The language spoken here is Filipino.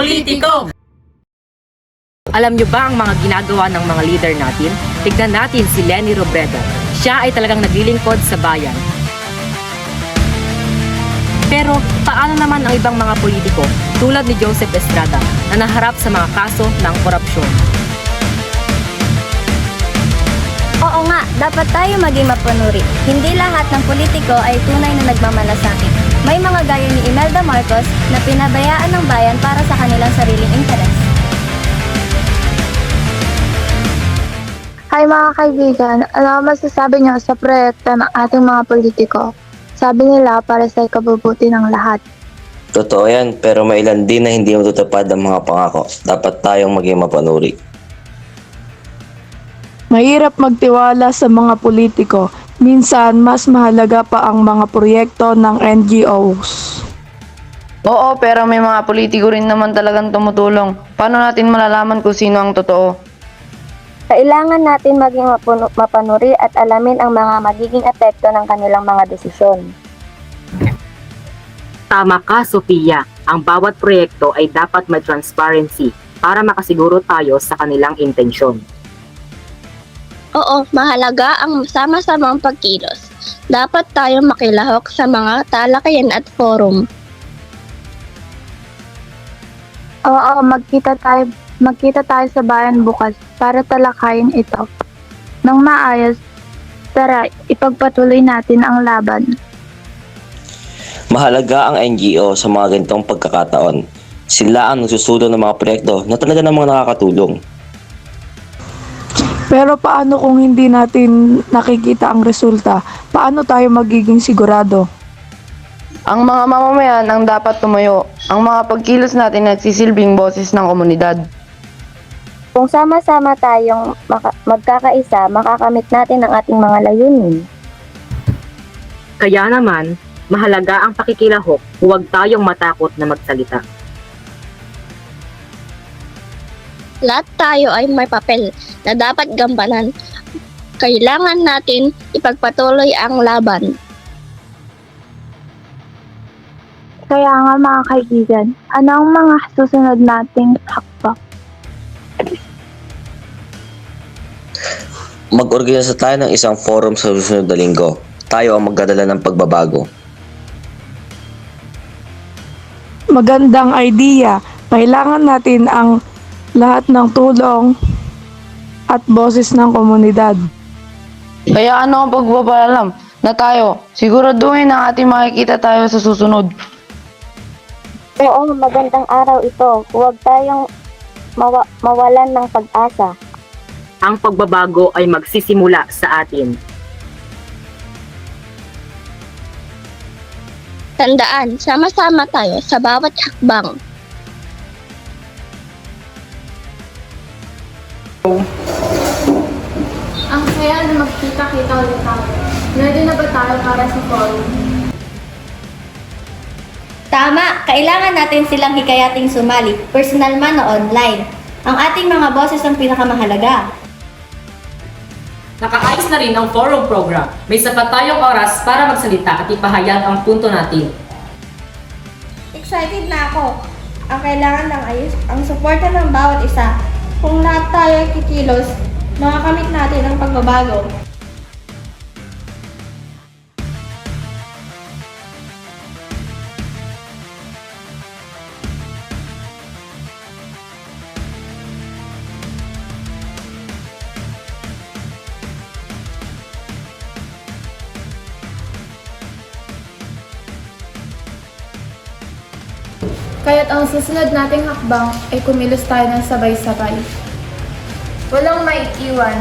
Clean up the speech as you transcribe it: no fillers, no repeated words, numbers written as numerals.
politiko! Alam nyo ba ang mga ginagawa ng mga leader natin? Tignan natin si Leni Robredo. Siya ay talagang naglilingkod sa bayan. Pero paano naman ang ibang mga politiko tulad ni Joseph Estrada na naharap sa mga kaso ng korupsyon? Oo nga, dapat tayo maging mapanuri. Hindi lahat ng politiko ay tunay na nagmamalasakit. May mga gaya ni Imelda Marcos na pinabayaan ng bayan para sa kanilang sariling interes. Hi mga kaibigan, ano ang masasabi niyo sa proyekto ng ating mga politiko? Sabi nila para sa ikabubuti ng lahat. Totoo yan, pero may ilan din na hindi matutupad ang mga pangako. Dapat tayong maging mapanuri. Mahirap magtiwala sa mga politiko. Minsan, mas mahalaga pa ang mga proyekto ng NGOs. Oo, pero may mga politiko rin naman talagang tumutulong. Paano natin malalaman kung sino ang totoo? Kailangan natin maging mapanuri at alamin ang mga magiging epekto ng kanilang mga desisyon. Tama ka, Sofia. Ang bawat proyekto ay dapat may transparency para makasiguro tayo sa kanilang intensyon. Oo, mahalaga ang sama-samang pagkilos. Dapat tayong makilahok sa mga talakayan at forum. Oo, magkita tayo sa bayan bukas para talakayin ito. Nang maayos, tara, ipagpatuloy natin ang laban. Mahalaga ang NGO sa mga ganitong pagkakataon. Sila ang nagsusulong ng mga proyekto na talaga namang nakakatulong. Pero paano kung hindi natin nakikita ang resulta? Paano tayo magiging sigurado? Ang mga mamamayan ang dapat tumayo. Ang mga pagkilos natin nagsisilbing boses ng komunidad. Kung sama-sama tayong magkakaisa, makakamit natin ang ating mga layunin. Kaya naman, mahalaga ang pakikilahok, huwag tayong matakot na magsalita. Lahat tayo ay may papel na dapat gampanan. Kailangan natin ipagpatuloy ang laban. Kaya nga mga kaibigan, ano ang mga susunod nating hakbang? Mag-organisa tayo ng isang forum sa susunod na linggo. Tayo ang magdadala ng pagbabago. Magandang idea. Kailangan natin ang lahat ng tulong at boses ng komunidad. Kaya ano ang pagpapaalam na tayo? Siguraduhin na ating makikita tayo sa susunod. Oo, magandang araw ito. Huwag tayong mawalan ng pag-asa. Ang pagbabago ay magsisimula sa atin. Tandaan, sama-sama tayo sa bawat hakbang. Ang saya na magkita-kita ulit tayo. Ready na ba tayo para sa forum? Tama! Kailangan natin silang hikayating sumali, personal man o online. Ang ating mga boses ang pinakamahalaga. Nakaayos na rin ang forum program. May sapat tayong oras para magsalita at ipahayag ang punto natin. Excited na ako. Ang kailangan ng ayos, ang suporta ng bawat isa. Kung lahat tayo ay kikilos, makakamit natin ang pagbabago. Kaya't ang susunod nating hakbang ay kumilos tayo ng sabay-sabay. Walang maiiwan.